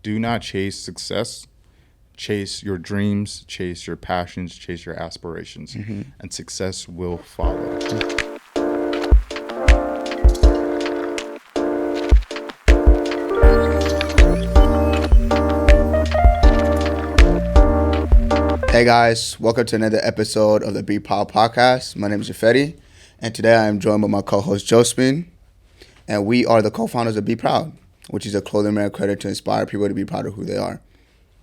do not chase success. Chase your dreams, chase your passions, chase your aspirations, and success will follow. Hey guys, welcome to another episode of the Bproud podcast. My name is Jafeti, and today I am joined by my co-host Josephine, and we are the co-founders of Bproud, which is a clothing brand created to inspire people to be proud of who they are.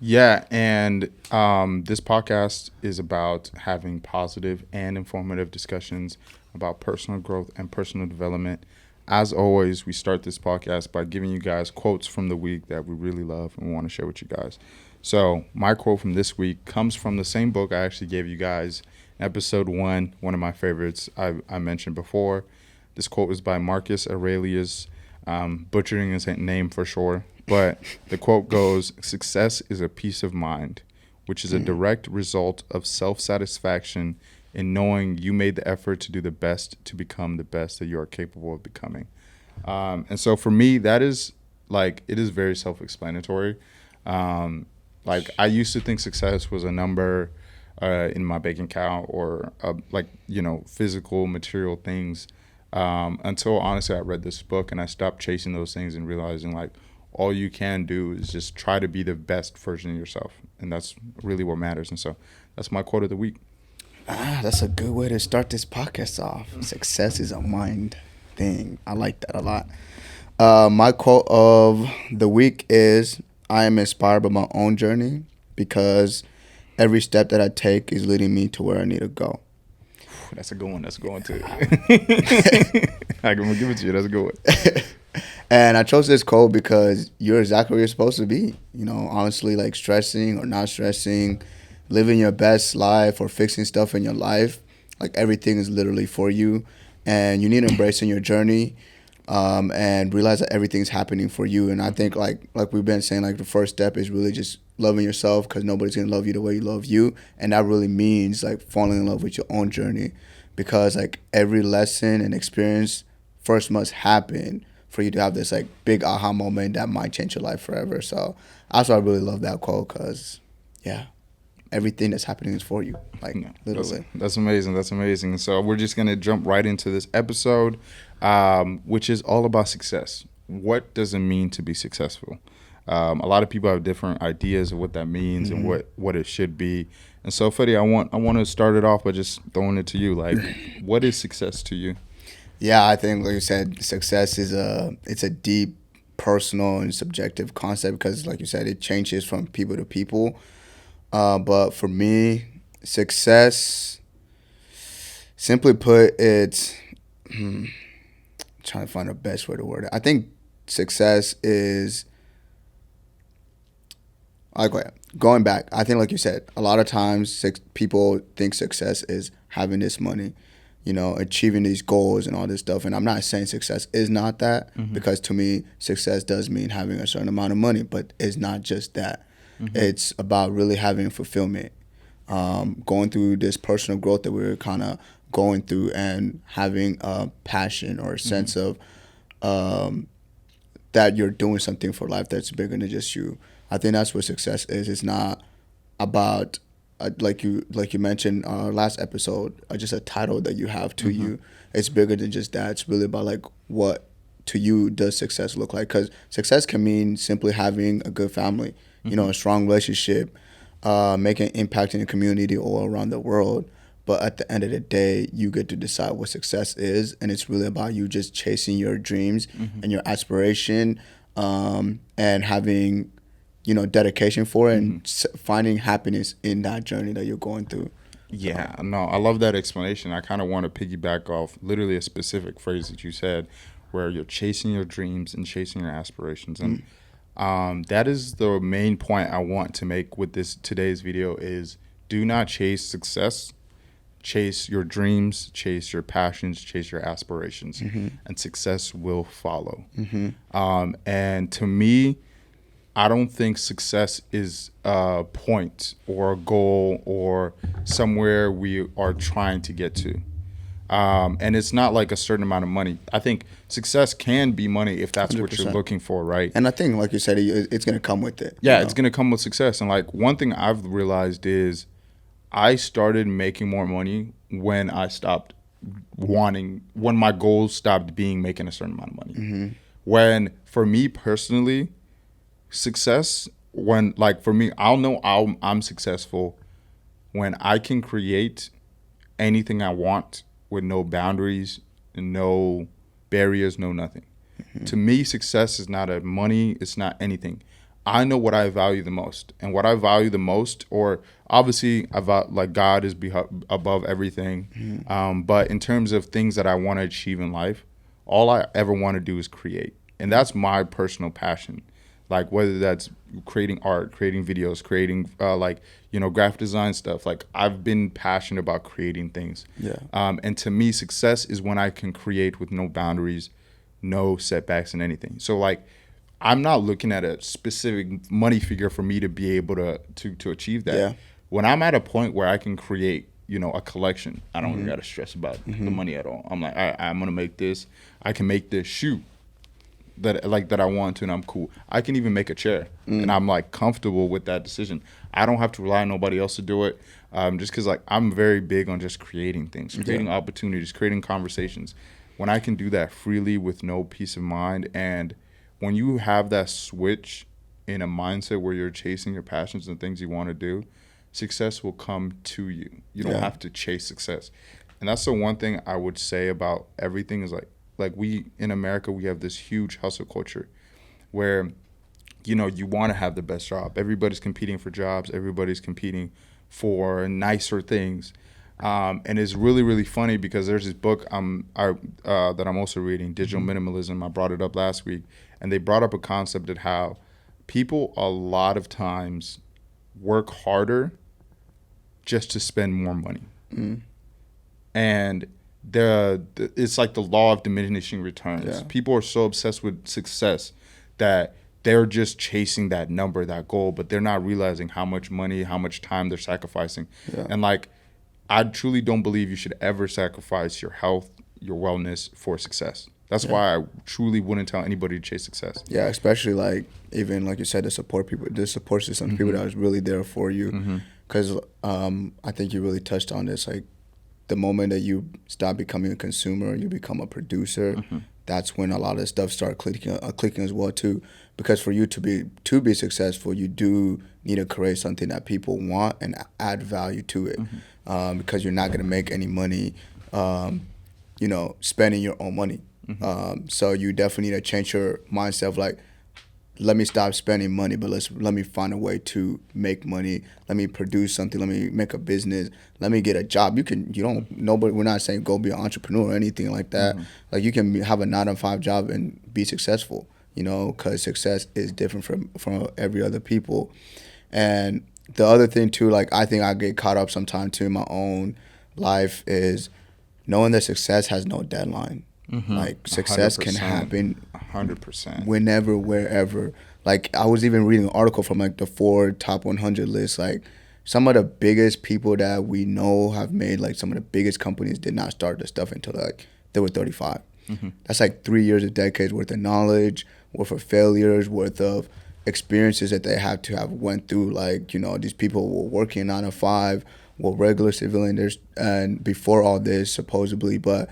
Yeah, and this podcast is about having positive and informative discussions about personal growth and personal development. As always, we start this podcast by giving you guys quotes from the week that we really love and want to share with you guys. So my quote from this week comes from the same book I actually gave you guys, episode 1, one of my favorites I mentioned before. This quote is by Marcus Aurelius, butchering his name for sure. But the quote goes, "Success is a peace of mind, which is a direct result of self-satisfaction in knowing you made the effort to do the best to become the best that you are capable of becoming." And so for me, that is it is very self-explanatory. I used to think success was a number in my bank account or physical, material things. Until honestly, I read this book and I stopped chasing those things and realizing all you can do is just try to be the best version of yourself. And that's really what matters. And so that's my quote of the week. That's a good way to start this podcast off. Success is a mind thing. I like that a lot. My quote of the week is, "I am inspired by my own journey because every step that I take is leading me to where I need to go." That's a good one. That's a good one, too. I'm going to give it to you. That's a good one. And I chose this quote because you're exactly where you're supposed to be. Honestly, stressing or not stressing, living your best life or fixing stuff in your life, everything is literally for you. And you need to embrace in your journey and realize that everything's happening for you. And I think like we've been saying, the first step is really just loving yourself, because nobody's going to love you the way you love you. And that really means falling in love with your own journey, because every lesson and experience first must happen for you to have this big aha moment that might change your life forever. So that's why I really love that quote, because everything that's happening is for you, literally. That's amazing. That's amazing. So we're just going to jump right into this episode, which is all about success. What does it mean to be successful? A lot of people have different ideas of what that means and what it should be. And so, Fetty, I want to start it off by just throwing it to you. What is success to you? Yeah, I think, like you said, success is it's a deep, personal, and subjective concept, because, like you said, it changes from people to people. But for me, success, simply put, it's trying to find the best way to word it. I think success is going back. I think, like you said, a lot of times people think success is having this money, achieving these goals and all this stuff. And I'm not saying success is not that, because to me, success does mean having a certain amount of money, but it's not just that. It's about really having fulfillment, going through this personal growth that we're kind of going through, and having a passion or a sense of that you're doing something for life that's bigger than just you. I think that's what success is. It's not about like you mentioned last episode, just a title that you have to you. It's bigger than just that. It's really about what to you does success look like, because success can mean simply having a good family, a strong relationship, making an impact in the community all around the world. But at the end of the day, you get to decide what success is, and it's really about you just chasing your dreams and your aspiration, and having dedication for it, and finding happiness in that journey that you're going through. Yeah, no, I love that explanation. I kind of want to piggyback off literally a specific phrase that you said, where you're chasing your dreams and chasing your aspirations. And that is the main point I want to make with today's video is, do not chase success. Chase your dreams, chase your passions, chase your aspirations, and success will follow. And to me, I don't think success is a point or a goal or somewhere we are trying to get to. And it's not like a certain amount of money. I think success can be money if that's what you're 100%. looking for, right? And I think, like you said, it's gonna come with it. Yeah, it's gonna come with success. And like one thing I've realized is I started making more money when I stopped when my goals stopped being making a certain amount of money. When for me personally, success, when like for me, I'll know I'm successful when I can create anything I want with no boundaries, no barriers, no nothing. To me, success is not a money, it's not anything. I know what I value the most, and what I value the most, or obviously, like God is above everything. But in terms of things that I want to achieve in life, all I ever want to do is create, and that's my personal passion. Like whether that's creating art, creating videos, creating graphic design stuff. Like I've been passionate about creating things. Yeah. And to me, success is when I can create with no boundaries, no setbacks in anything. So like I'm not looking at a specific money figure for me to be able to achieve that. Yeah. When I'm at a point where I can create, a collection, I don't got to stress about the money at all. I'm like, all right, I'm gonna make this. I can make this shoe that I want to, and I'm cool. I can even make a chair, and I'm like comfortable with that decision. I don't have to rely on nobody else to do it. Just because like I'm very big on just creating things, creating opportunities, creating conversations. When I can do that freely with no peace of mind, and when you have that switch in a mindset where you're chasing your passions and things you want to do, success will come to you. You don't have to chase success. And that's the one thing I would say about everything is like we in America, we have this huge hustle culture where, you want to have the best job. Everybody's competing for jobs. Everybody's competing for nicer things. And it's really, really funny because there's this book that I'm also reading, Digital Minimalism. I brought it up last week. And they brought up a concept of how people a lot of times work harder just to spend more money. And it's like the law of diminishing returns. Yeah. People are so obsessed with success that they're just chasing that number, that goal, but they're not realizing how much money, how much time they're sacrificing. Yeah. And like, I truly don't believe you should ever sacrifice your health, your wellness for success. That's why I truly wouldn't tell anybody to chase success. Yeah, especially like even like you said, the support system, people that is really there for you. Because I think you really touched on this. Like the moment that you stop becoming a consumer, you become a producer. That's when a lot of stuff start clicking as well too. Because for you to be successful, you do need to create something that people want and add value to it. Because you're not gonna make any money, spending your own money. So you definitely need to change your mindset of like, let me stop spending money, but let me find a way to make money. Let me produce something. Let me make a business. Let me get a job. We're not saying go be an entrepreneur or anything like that. Like you can have a 9-to-5 job and be successful, because success is different from every other people. And the other thing too, like I think I get caught up sometime too in my own life is knowing that success has no deadline. Like success 100%. Can happen 100% whenever, wherever. Like I was even reading an article from like the Forbes top 100 list. Like some of the biggest people that we know have made like some of the biggest companies did not start this stuff until like they were 35. That's like 3 years, a decade's worth of knowledge, worth of failures, worth of experiences that they have to have went through. Like these people were working 9 to 5, were regular civilians, and before all this supposedly, but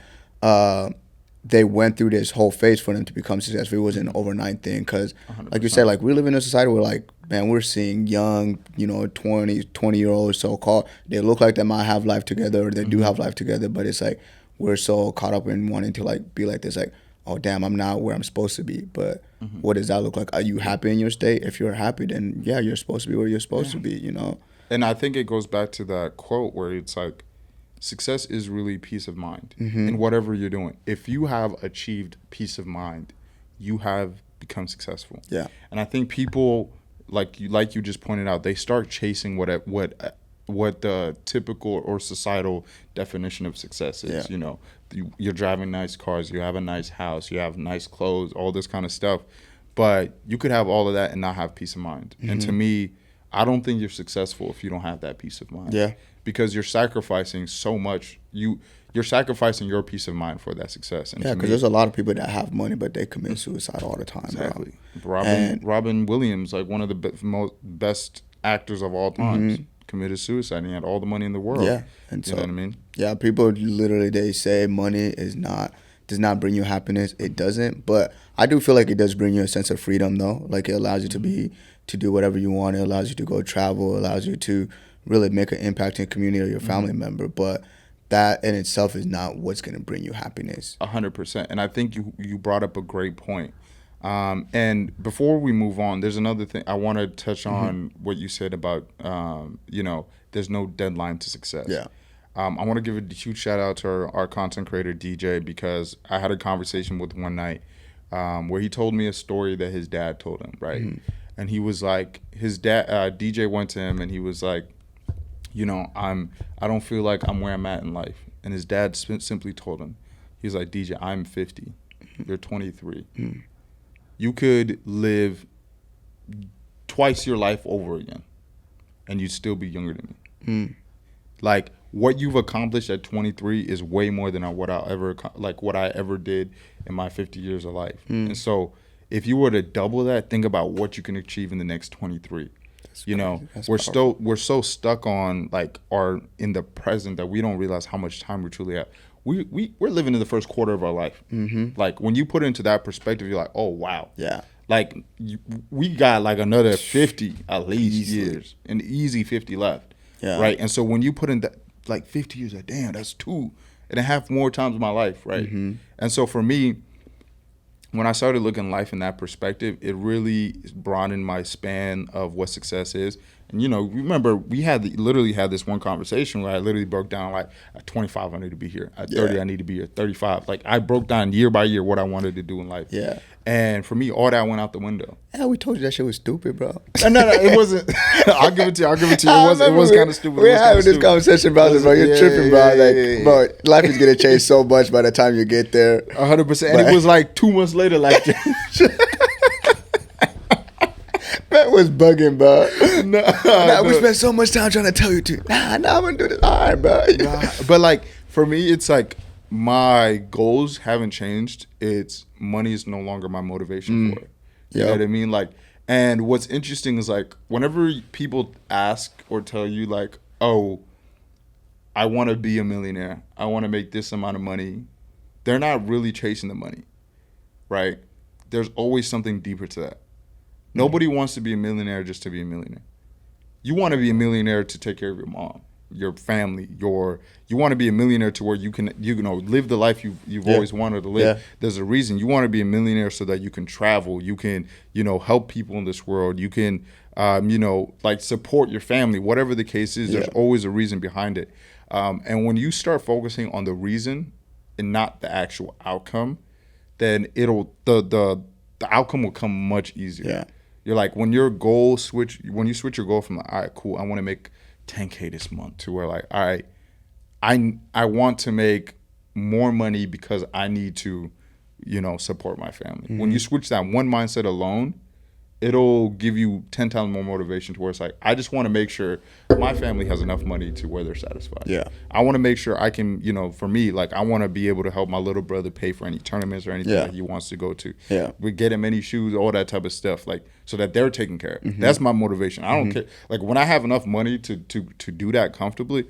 they went through this whole phase for them to become successful. It was an overnight thing because, like you said, like we live in a society where, like, man, we're seeing young, 20-year-olds so-called. They look like they might have life together or they do have life together, but it's like we're so caught up in wanting to, like, be like this, like, oh, damn, I'm not where I'm supposed to be. But what does that look like? Are you happy in your state? If you're happy, then, yeah, you're supposed to be where you're supposed to be, And I think it goes back to that quote where it's like, success is really peace of mind in whatever you're doing. If you have achieved peace of mind, you have become successful. Yeah. And I think people, like you just pointed out, they start chasing what the typical or societal definition of success is. Yeah. You're driving nice cars, you have a nice house, you have nice clothes, all this kind of stuff. But you could have all of that and not have peace of mind. And to me, I don't think you're successful if you don't have that peace of mind. Yeah. Because you're sacrificing so much. You you're sacrificing your peace of mind for that success. And Yeah, because there's a lot of people that have money, but they commit suicide all the time. Exactly. Bro. Robin Williams, like one of the best actors of all times, committed suicide. And he had all the money in the world. Yeah, and you know what I mean? Yeah, people literally, they say money does not bring you happiness. It doesn't, but I do feel like it does bring you a sense of freedom, though. Like, it allows you to do whatever you want. It allows you to go travel. It allows you to really make an impact in the community or your family member. But that in itself is not what's going to bring you happiness. 100%. And I think you brought up a great point. And before we move on, there's another thing I want to touch on what you said about, there's no deadline to success. Yeah. I want to give a huge shout out to our content creator, DJ, because I had a conversation with one night where he told me a story that his dad told him, right? And he was like, his dad, DJ went to him and he was like, I don't feel like I'm where I'm at in life. And his dad simply told him, he's like, DJ, I'm 50. You're 23. You could live twice your life over again and you'd still be younger than me. Like, what you've accomplished at 23 is way more than what I ever did in my 50 years of life. And so if you were to double that, think about what you can achieve in the next 23. We're so stuck on in the present that we don't realize how much time we truly have. We're living in the first quarter of our life. Like, when you put it into that perspective, you're like, oh wow. Yeah. Like, we got like another 50 at least years, an easy 50 left. Yeah. Right. And so when you put in that, like, 50 years, like, damn, that's 2.5 more times of my life. Right. And so for me, when I started looking at life in that perspective, it really broadened my span of what success is. And, remember, we literally had this one conversation where I literally broke down, like, at 25, I need to be here. At 30, I need to be here. 35. Like, I broke down year by year what I wanted to do in life. Yeah. And for me, all that went out the window. Yeah, we told you that shit was stupid, bro. No, it wasn't. I'll give it to you. It was kind of stupid. We're having this conversation about this, bro. You're tripping, bro. Bro, life is going to change so much by the time you get there. 100%. And it was like 2 months later, like... That was bugging, bro. We spent so much time trying to tell you to. I'm going to do this. All right, bro. But, like, for me, it's like my goals haven't changed. It's money is no longer my motivation for it. You know what I mean? Like, and what's interesting is, like, whenever people ask or tell you, like, oh, I want to be a millionaire, I want to make this amount of money, they're not really chasing the money, right? There's always something deeper to that. Nobody wants to be a millionaire just to be a millionaire. You want to be a millionaire to take care of your mom, your family, you want to be a millionaire to where you can live the life you've always wanted to live. Yeah. There's a reason you want to be a millionaire, so that you can travel, you can, help people in this world, you can, support your family, whatever the case is. There's always a reason behind it. And when you start focusing on the reason and not the actual outcome, then the outcome will come much easier. Yeah. You're like, when you switch your goal from, like, all right, cool, I want to make 10K this month, to where, like, all right, I want to make more money because I need to, support my family. When you switch that one mindset alone, it'll give you 10 times more motivation, to where it's like, I just want to make sure my family has enough money to where they're satisfied. Yeah. I want to make sure I can, for me, like, I want to be able to help my little brother pay for any tournaments or anything that he wants to go to. Yeah. We get him any shoes, all that type of stuff, like, so that they're taken care of. That's my motivation. I don't care. Like, when I have enough money to do that comfortably,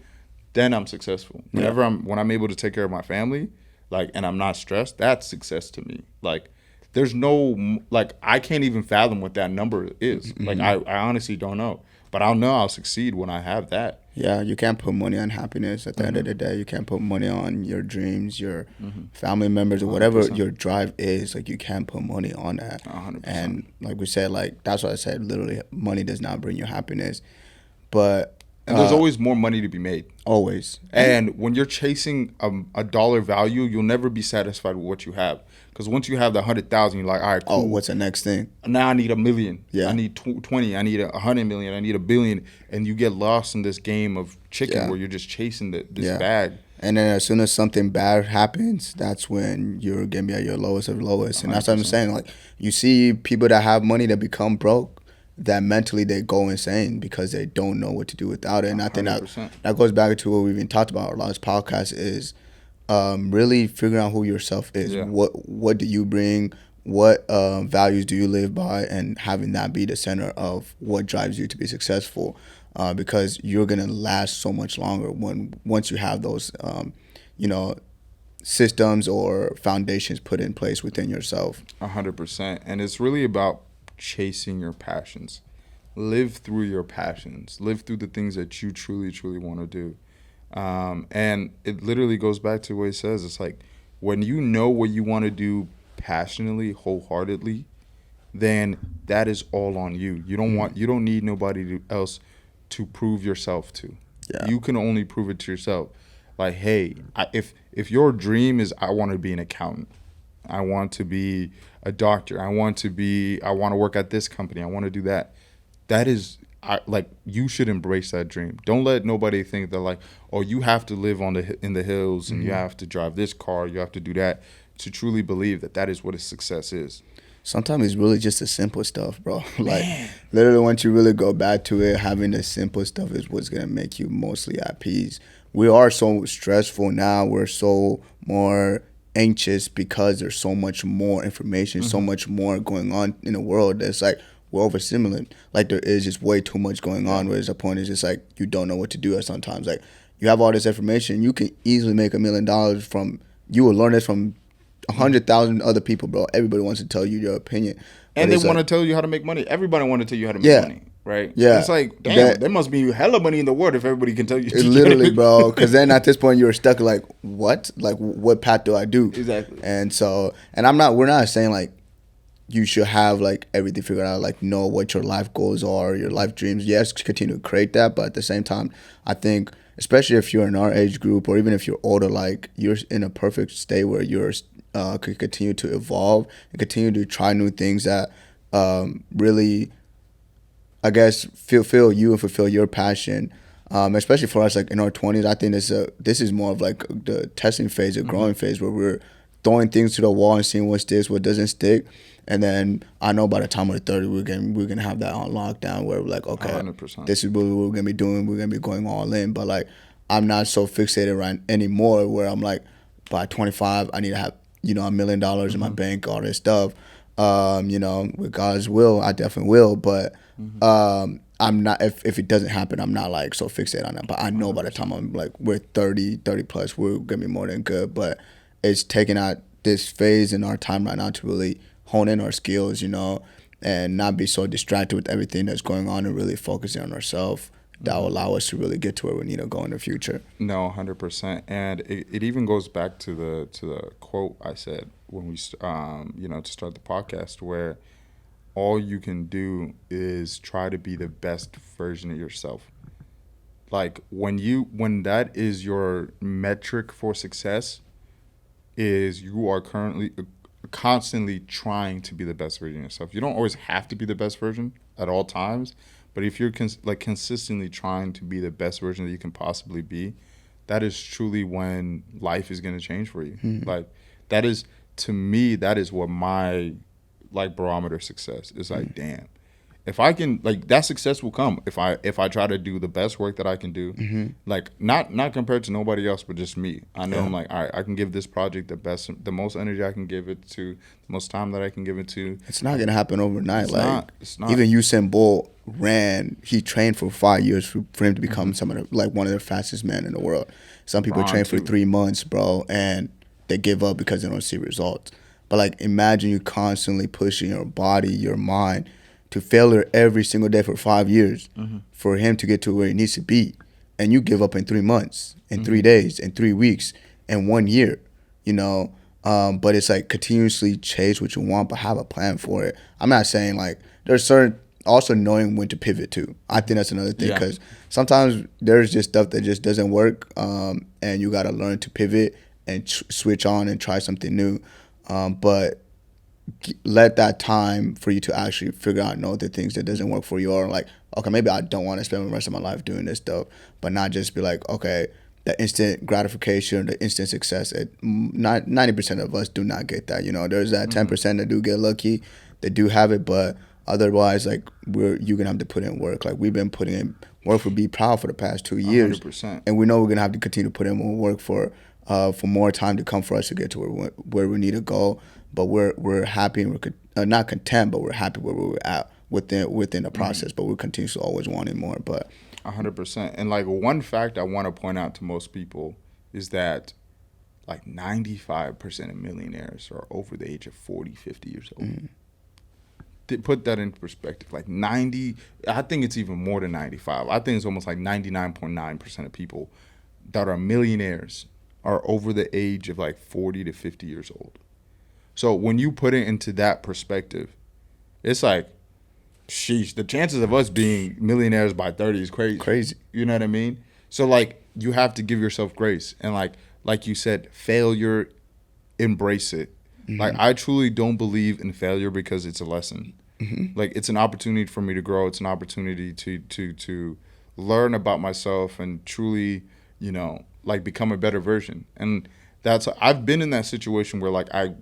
then I'm successful. When I'm able to take care of my family, like, and I'm not stressed, that's success to me. Like, there's no, like, I can't even fathom what that number is. Like, I honestly don't know. But I'll know I'll succeed when I have that. Yeah, you can't put money on happiness at the end of the day. You can't put money on your dreams, your family members, or whatever 100%. Your drive is. Like, you can't put money on that. 100%. And like we said, like, that's what I said, literally, money does not bring you happiness. But... And there's always more money to be made. Always. And when you're chasing a dollar value, you'll never be satisfied with what you have. Because once you have the 100,000, you're like, all right, cool. Oh, what's the next thing? Now I need 1 million. Yeah. I need 20. I need 100 million. I need 1 billion. And you get lost in this game of chicken where you're just chasing this bag. And then as soon as something bad happens, that's when you're going to be at your lowest of lowest. And 100%. That's what I'm saying. Like, you see people that have money that become broke, that mentally they go insane because they don't know what to do without it. And I think that goes back to what we've been talked about a lot of this podcast is really figuring out who yourself is. Yeah. What do you bring? What values do you live by? And having that be the center of what drives you to be successful, because you're gonna last so much longer once you have those, you know, systems or foundations put in place within yourself. 100%. And it's really about chasing your passions. Live through your passions. Live through the things that you truly, truly want to do. And it literally goes back to what it says. It's like when you know what you want to do passionately, wholeheartedly, then that is all on you. You don't need nobody else to prove yourself to. Yeah. You can only prove it to yourself. Like, hey, if your dream is I want to be an accountant, I want to be a doctor, I want to work at this company, I want to do that. That is like you should embrace that dream. Don't let nobody think that like, oh, you have to live in the hills and you have to drive this car, you have to do that to truly believe that is what a success is. Sometimes it's really just the simple stuff, bro. Like, literally, once you really go back to it, having the simple stuff is what's gonna make you mostly at peace. We are so stressful now. We're so more anxious because there's so much more information, so much more going on in the world. That's like we're overstimulated. Like there is just way too much going on. Whereas the point is just like you don't know what to do. At sometimes, like you have all this information, you can easily make $1 million from. You will learn this from 100,000 other people, bro. Everybody wants to tell you your opinion, And they want to tell you how to make money. Everybody want to tell you how to make money, right? Yeah. It's like, damn, there must be hella money in the world if everybody can tell you. Literally, bro. Because then at this point you're stuck like, what? Like, what path do I do? Exactly. And so, we're not saying like you should have like everything figured out, like know what your life goals are, your life dreams. Yes, continue to create that, but at the same time, I think, especially if you're in our age group or even if you're older, like you're in a perfect state where you're could continue to evolve and continue to try new things that really, I guess, fulfill you and fulfill your passion. Especially for us, like in our 20s, I think this is more of like the testing phase, the growing phase, where we're throwing things to the wall and seeing what sticks, what doesn't stick. And then I know by the time we're 30, we're gonna have that on lockdown where we're like, okay, 100%. this is what we're gonna be doing. We're gonna be going all in. But like, I'm not so fixated right anymore where I'm like, by 25, I need to have $1 million in my bank, all this stuff. With God's will, I definitely will. But I'm not. If it doesn't happen, I'm not like so fixated on that. But I know by the time I'm like we're 30 plus, we're gonna be more than good. But it's taking out this phase in our time right now to really hone in our skills, and not be so distracted with everything that's going on and really focusing on ourselves. That will allow us to really get to where we need to go in the future. No, 100%. And it even goes back to the quote I said when we to start the podcast, where all you can do is try to be the best version of yourself. Like when that is your metric for success, is you are constantly trying to be the best version of yourself. You don't always have to be the best version at all times, but if you're consistently trying to be the best version that you can possibly be, that is truly when life is going to change for you. Like that is, to me, that is what my barometer of success is. Like, damn, if I can, that success will come if I try to do the best work that I can do. Like not compared to nobody else, but just me. I know I'm like, all right, I can give this project the most energy I can give it to, the most time that I can give it to. It's not gonna happen overnight. It's not. Even Usain Bolt he trained for 5 years for him to become one of the fastest men in the world. Some people train for 3 months, bro, and they give up because they don't see results. But imagine you constantly pushing your body, your mind to failure every single day for 5 years for him to get to where he needs to be. And you give up in 3 months, in 3 days, in 3 weeks, in 1 year, But it's continuously chase what you want, but have a plan for it. I'm not saying there's certain, also knowing when to pivot to. I think that's another thing, because sometimes there's just stuff that just doesn't work, and you got to learn to pivot and switch on and try something new. But let that time for you to actually figure out, know the things that doesn't work for you, or okay, maybe I don't want to spend the rest of my life doing this stuff, but not just be okay, the instant gratification, the instant success. 90% of us do not get that. There's that 10% that do get lucky, that do have it, but otherwise, you're gonna have to put in work. We've been putting in work for Bproud for the past 2 years, 100%. and we know we're gonna have to continue to put in more work for for more time to come for us to get to where we need to go. But we're happy and we're not content, but we're happy where we're at within the process. But we're continuously always wanting more. But 100%. And like one fact I want to point out to most people is that like 95% of millionaires are over the age of 40, 50 years old. To put that into perspective, like 90, I think it's even more than 95. I think it's almost like 99.9% of people that are millionaires are over the age of like 40 to 50 years old. So when you put it into that perspective, it's like, sheesh, the chances of us being millionaires by 30 is crazy. Crazy. You know what I mean? So like you have to give yourself grace, and like you said, failure, embrace it. Like I truly don't believe in failure because it's a lesson. Like it's an opportunity for me to grow. It's an opportunity to learn about myself and truly, you know, like become a better version. And I've been in that situation where like I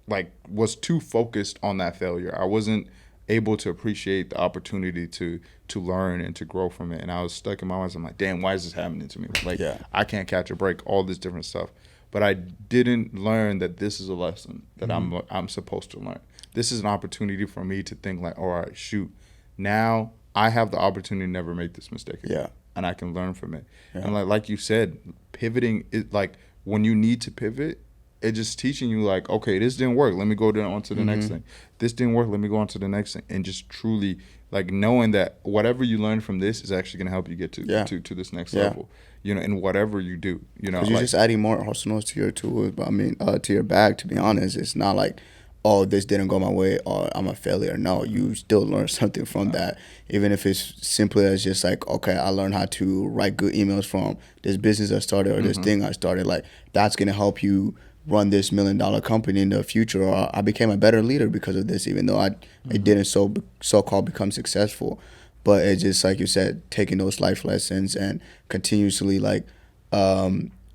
like was too focused on that failure. I wasn't able to appreciate the opportunity to learn and to grow from it. And I was stuck in my mind. I'm like, damn, why is this happening to me? Like, I can't catch a break, all this different stuff. But I didn't learn that this is a lesson that I'm supposed to learn. This is an opportunity for me to think like, all right, shoot, now I have the opportunity to never make this mistake again. And I can learn from it. And like you said, pivoting is like when you need to pivot, it's just teaching you like, okay, this didn't work. Let me go on to the next thing. This didn't work. Let me go on to the next thing. And just truly like knowing that whatever you learn from this is actually going to help you get to this next level, you know, in whatever you do, you know. You're like, just adding more arsenals to your tools. I mean, to your bag, to be honest. It's not like, oh, this didn't go my way or I'm a failure. No, you still learn something from that. Even if it's simply as just like, okay, I learned how to write good emails from this business I started or this thing I started. Like, that's going to help you run this $1 million company in the future. Or I became a better leader because of this, even though I didn't so-called become successful. But it's just like you said, taking those life lessons and continuously like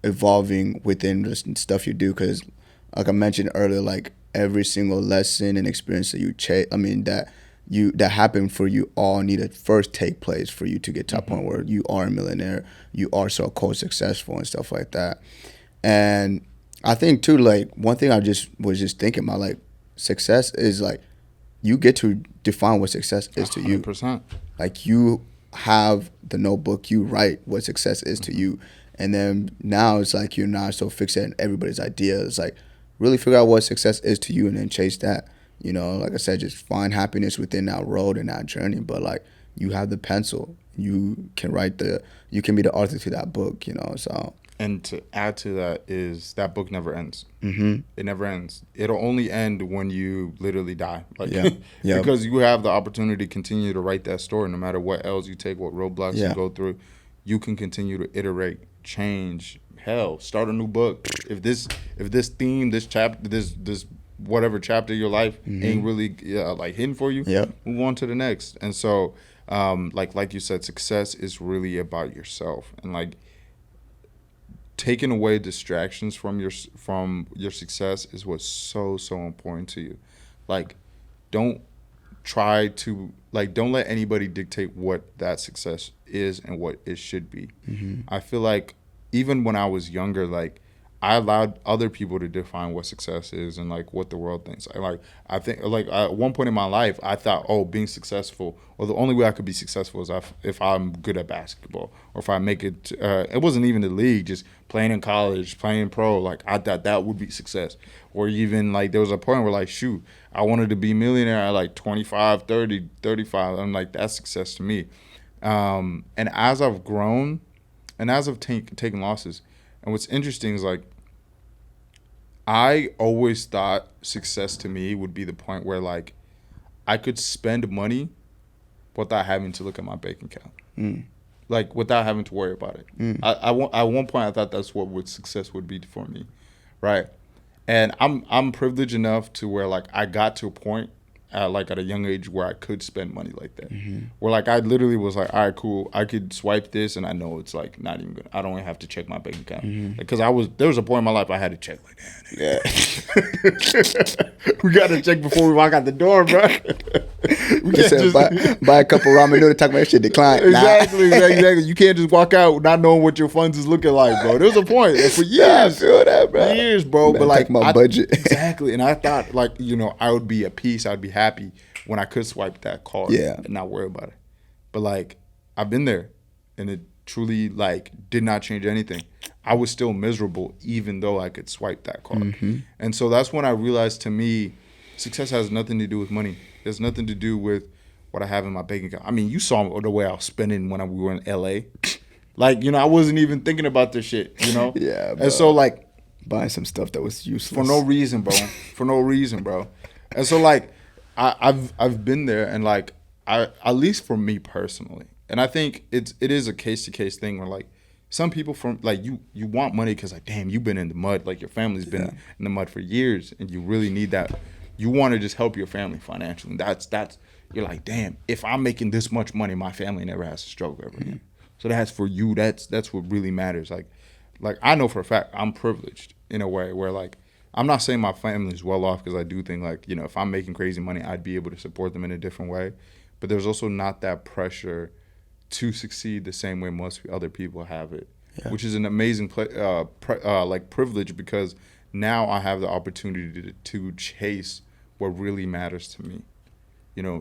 evolving within the stuff you do. Because like I mentioned earlier, like every single lesson and experience that that happened for you all need to first take place for you to get to a point where you are a millionaire, you are so-called successful and stuff like that. And I think too, like one thing I was just thinking about, like success is like you get to define what success is to you. 100%. Like you have the notebook, you write what success is to you, and then now it's like you're not so fixated on everybody's ideas. It's like really figure out what success is to you and then chase that. You know, like I said, just find happiness within that road and that journey. But like you have the pencil, you can you can be the author to that book. You know, so. And to add to that is that book never ends. It never ends. It'll only end when you literally die. Like, because you have the opportunity to continue to write that story, no matter what else you take, what roadblocks you go through. You can continue to iterate, change. Hell, start a new book. If this theme, this chapter, this whatever chapter of your life ain't really like hidden for you, move on to the next. And so, like you said, success is really about yourself, and like. Taking away distractions from your success is what's so important to you. Like, don't let anybody dictate what that success is and what it should be. I feel like even when I was younger, like I allowed other people to define what success is and like what the world thinks. I think at one point in my life, I thought, oh, being successful, or the only way I could be successful is if I'm good at basketball, or if I make it. It wasn't even the league, just playing in college, playing pro. Like I thought that would be success. Or even like there was a point where like, shoot, I wanted to be a millionaire at like 25, 30, 35. I'm like, that's success to me. And as I've grown, and as I've taken losses, and what's interesting is like, I always thought success to me would be the point where like I could spend money without having to look at my bank account, like without having to worry about it. At one point I thought that's what success would be for me, right? And I'm privileged enough to where like I got to a point at a young age where I could spend money like that, where like I literally was like, all right, cool, I could swipe this and I know it's like not even good. I don't even have to check my bank account because there was a point in my life I had to check like that. We gotta check before we walk out the door, bro. We They said, buy a couple ramen noodles. Talk about that shit decline. Exactly. You can't just walk out not knowing what your funds is looking like, bro. There's a point. And for years, I feel that, bro. Years, bro. Man, but like my budget. Exactly. And I thought, like, I would be at peace. I'd be happy when I could swipe that card and not worry about it. But like, I've been there, and it truly like did not change anything. I was still miserable even though I could swipe that card. Mm-hmm. And so that's when I realized, to me, success has nothing to do with money. It has nothing to do with what I have in my bank account. I mean, you saw the way I was spending when we were in LA. Like, I wasn't even thinking about this shit, Yeah, bro. And so like buying some stuff that was useless for no reason, bro. And so like I've been there, and like at least for me personally, and I think it is a case to case thing where like some people from like you want money because like, damn, you've been in the mud, like your family's been in the mud for years, and you really need that. You want to just help your family financially. That's you're like, damn, if I'm making this much money, my family never has to struggle ever again. So that's for you. That's what really matters. Like I know for a fact I'm privileged in a way where like I'm not saying my family's well off, because I do think like, if I'm making crazy money, I'd be able to support them in a different way. But there's also not that pressure to succeed the same way most other people have it, which is an amazing privilege, because now I have the opportunity to chase what really matters to me.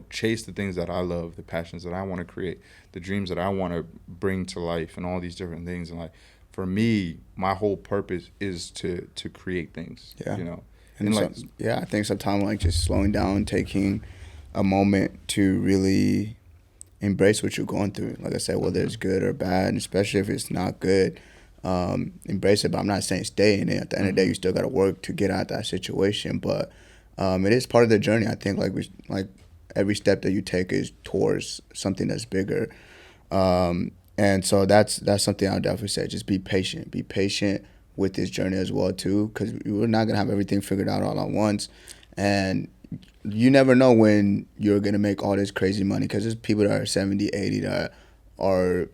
Chase the things that I love, the passions that I want to create, the dreams that I want to bring to life, and all these different things. And like, for me, my whole purpose is to create things. And like, I think sometimes like just slowing down, taking a moment to really embrace what you're going through. Like I said, whether it's good or bad, and especially if it's not good, embrace it. But I'm not saying stay in it. At the end of the day, you still got to work to get out of that situation. But it is part of the journey. I think like every step that you take is towards something that's bigger. And so that's something I would definitely say. Just be patient. Be patient with this journey as well too, because we're not gonna have everything figured out all at once. And you never know when you're going to make all this crazy money, because there's people that are 70, 80 that are,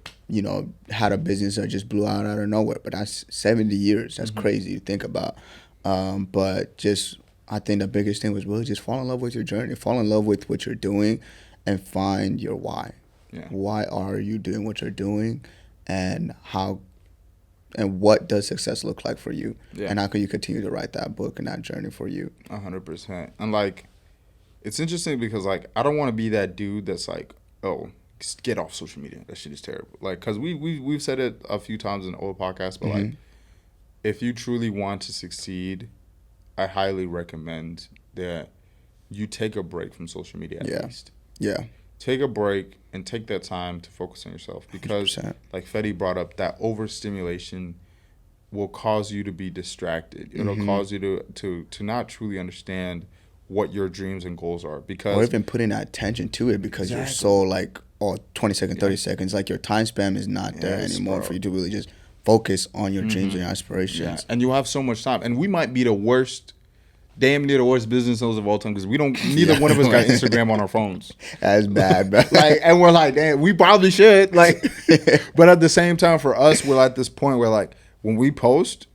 had a business that just blew out of nowhere. But that's 70 years. That's crazy to think about. But just, I think the biggest thing was really just fall in love with your journey, fall in love with what you're doing, and find your why. Yeah. Why are you doing what you're doing, and what does success look like for you? Yeah. And how can you continue to write that book and that journey for you? 100%. And like, it's interesting because like, I don't want to be that dude that's like, oh, get off social media. That shit is terrible. Like, cause we've said it a few times in old podcasts, but like, if you truly want to succeed, I highly recommend that you take a break from social media at least. Yeah. Take a break and take that time to focus on yourself, because 100%. Like Fetty brought up, that overstimulation will cause you to be distracted. It'll cause you to not truly understand what your dreams and goals are, because or even putting that attention to it, because you're so like 20 seconds, 30 seconds, like your time span is not there anymore for you to really just focus on your dreams and your aspirations. And you have so much time, and we might be damn near the worst business owners of all time, because neither one of us got Instagram on our phones. That's bad, bro. Like, and we're like, damn, we probably should. Like, but at the same time, for us, we're at this point where like, when we post,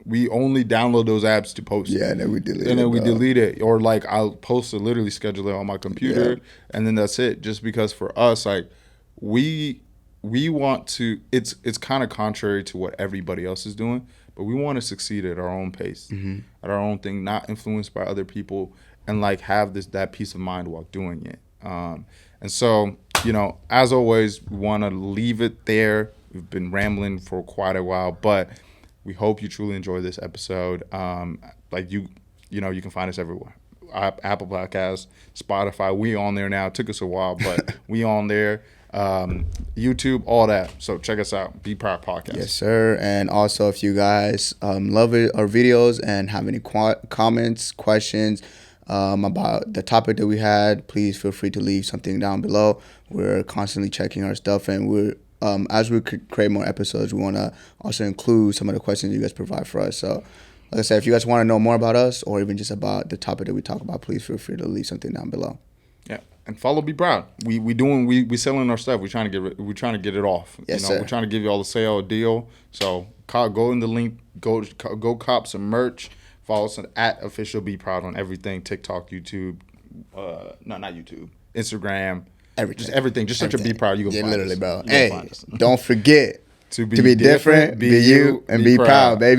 we only download those apps to post. Yeah, and then we delete it. And then we delete it. Or like, I'll post it, literally schedule it on my computer, and then that's it. Just because for us, like, we want to, it's kind of contrary to what everybody else is doing, but we want to succeed at our own pace, at our own thing, not influenced by other people, and like have that peace of mind while doing it. And so, as always, we want to leave it there. We've been rambling for quite a while, but we hope you truly enjoy this episode. Like you can find us everywhere. Apple Podcasts, Spotify, we on there now. It took us a while, but we on there. YouTube, all that. So check us out, Bproud Podcast. Yes, sir. And also, if you guys love our videos and have any comments, questions about the topic that we had, please feel free to leave something down below. We're constantly checking our stuff, and we're as we create more episodes, we want to also include some of the questions you guys provide for us. So, like I said, if you guys want to know more about us, or even just about the topic that we talk about, please feel free to leave something down below. Yeah, and follow Bproud. We selling our stuff. We're trying to get it off. Yes, sir. We're trying to give you all the sale deal. So go in the link. Go cop some merch. Follow us at official Bproud on everything: TikTok, YouTube, no, not YouTube, Instagram, Everything. just everything. Just search a Bproud. You gonna find literally, us. bro. You gonna Hey, find us. don't forget To to be different, be you, and be proud, baby.